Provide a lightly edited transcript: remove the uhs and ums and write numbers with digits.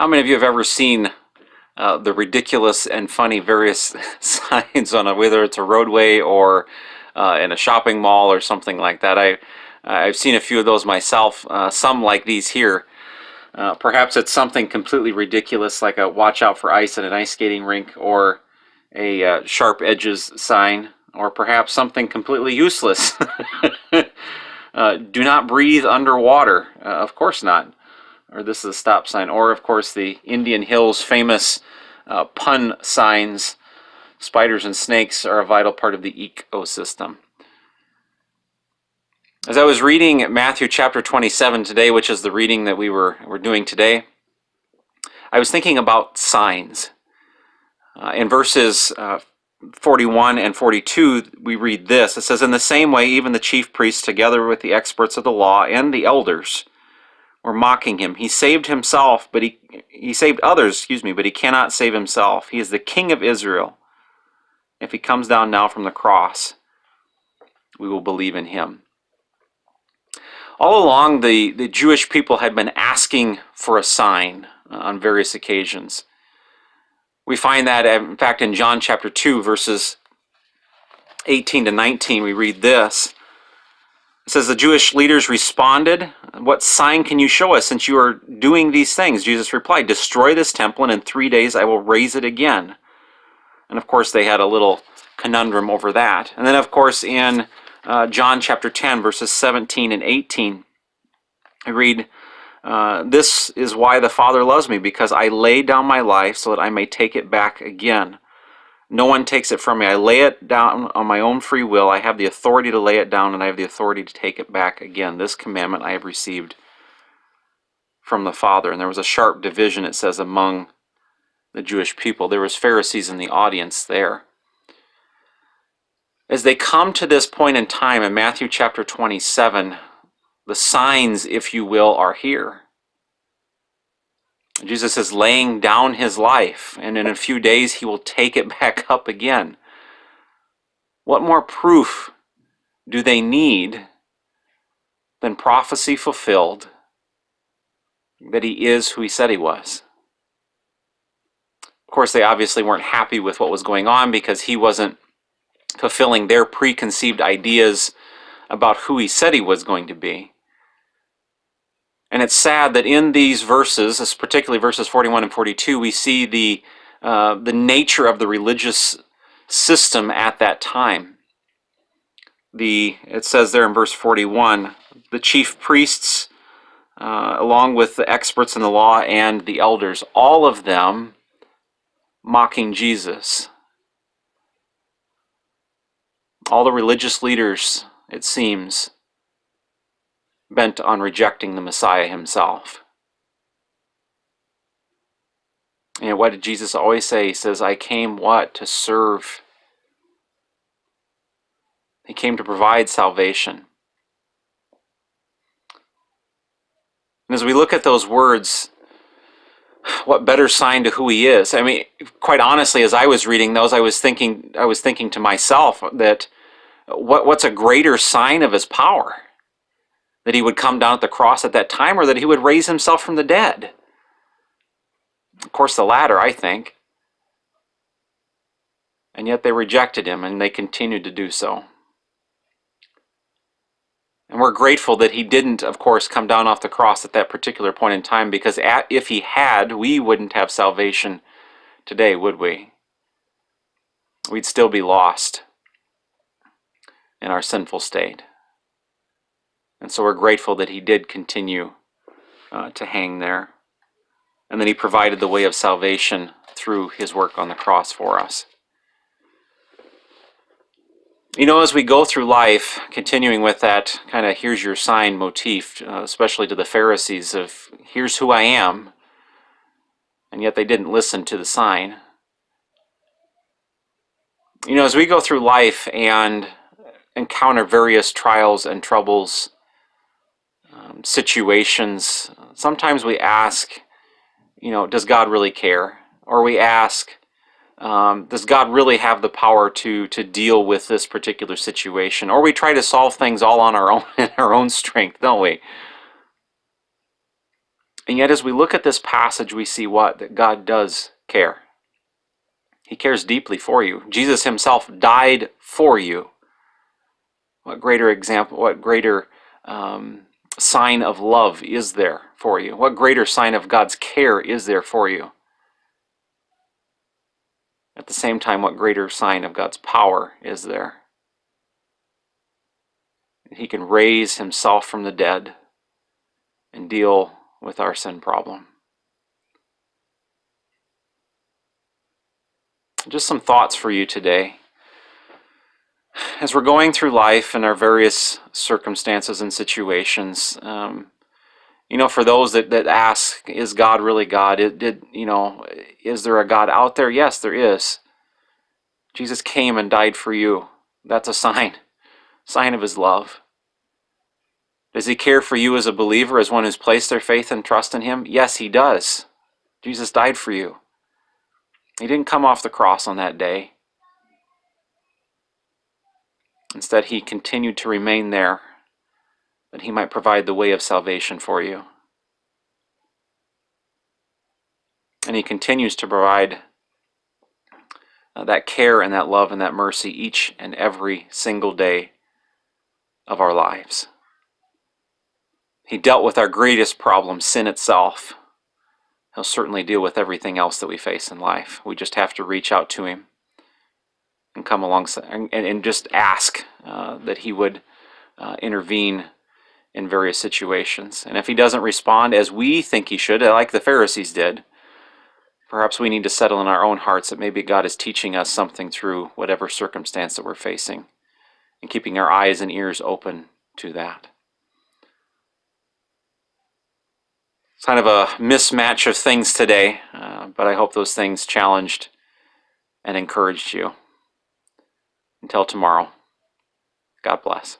How many of you have ever seen the ridiculous and funny various signs on whether it's a roadway or in a shopping mall or something like that? I've seen a few of those myself. Some like these here. Perhaps it's something completely ridiculous, like a "Watch out for ice" at an ice skating rink, or a "Sharp edges" sign, or perhaps something completely useless. Do not breathe underwater. Of course not. Or this is a stop sign. Or, of course, the Indian Hills famous pun signs. Spiders and snakes are a vital part of the ecosystem. As I was reading Matthew chapter 27 today, which is the reading that we're doing today, I was thinking about signs. In verses 41 and 42, we read this. It says, "In the same way, even the chief priests, together with the experts of the law and the elders, were mocking him. He saved himself, but he saved others, but he cannot save himself. He is the King of Israel. If he comes down now from the cross, we will believe in him." All along, the Jewish people had been asking for a sign on various occasions. We find that, in fact, in John chapter 2, verses 18 to 19, we read this. It says, "The Jewish leaders responded, 'What sign can you show us since you are doing these things?' Jesus replied, 'Destroy this temple, and in 3 days I will raise it again.'" And of course, they had a little conundrum over that. And then, of course, in John chapter 10, verses 17 and 18, I read, "This is why the Father loves me, because I lay down my life so that I may take it back again. No one takes it from me. I lay it down on my own free will. I have the authority to lay it down, and I have the authority to take it back again. This commandment I have received from the Father." And there was a sharp division, it says, among the Jewish people. There was Pharisees in the audience there. As they come to this point in time in Matthew chapter 27, the signs, if you will, are here. Jesus is laying down his life, and in a few days he will take it back up again. What more proof do they need than prophecy fulfilled that he is who he said he was? Of course, they obviously weren't happy with what was going on because he wasn't fulfilling their preconceived ideas about who he said he was going to be. And it's sad that in these verses, particularly verses 41 and 42, we see the nature of the religious system at that time. It says there in verse 41, "The chief priests, along with the experts in the law and the elders, all of them mocking Jesus." All the religious leaders, it seems, bent on rejecting the Messiah himself. And what did Jesus always say? He says, "I came what? To serve." He came to provide salvation. And as we look at those words, what better sign to who he is? I mean, quite honestly, as I was reading those, I was thinking to myself that what's a greater sign of his power? That he would come down at the cross at that time, or that he would raise himself from the dead? Of course, the latter, I think. And yet they rejected him, and they continued to do so. And we're grateful that he didn't, of course, come down off the cross at that particular point in time, because if he had, we wouldn't have salvation today, would we? We'd still be lost in our sinful state. And so we're grateful that he did continue to hang there, and that he provided the way of salvation through his work on the cross for us. You know, as we go through life, continuing with that kind of "here's your sign" motif, especially to the Pharisees of "here's who I am," and yet they didn't listen to the sign. You know, as we go through life and encounter various trials and troubles, situations, sometimes we ask, does God really care? Or we ask, does God really have the power to deal with this particular situation? Or we try to solve things all on our own in our own strength, don't we? And yet as we look at this passage, we see what? That God does care. He cares deeply for you. Jesus himself died for you. What greater example, what greater sign of love is there for you? What greater sign of God's care is there for you? At the same time, what greater sign of God's power is there? He can raise himself from the dead and deal with our sin problem. Just some thoughts for you today. As we're going through life and our various circumstances and situations, for those that ask, is God really God? Is there a God out there? Yes, there is. Jesus came and died for you. That's a sign of his love. Does he care for you as a believer, as one who's placed their faith and trust in him? Yes, he does. Jesus died for you. He didn't come off the cross on that day. Instead, he continued to remain there, that he might provide the way of salvation for you. And he continues to provide that care and that love and that mercy each and every single day of our lives. He dealt with our greatest problem, sin itself. He'll certainly deal with everything else that we face in life. We just have to reach out to him and come alongside and just ask that he would intervene in various situations. And if he doesn't respond as we think he should, like the Pharisees did, perhaps we need to settle in our own hearts that maybe God is teaching us something through whatever circumstance that we're facing, and keeping our eyes and ears open to that. It's kind of a mismatch of things today, but I hope those things challenged and encouraged you. Until tomorrow, God bless.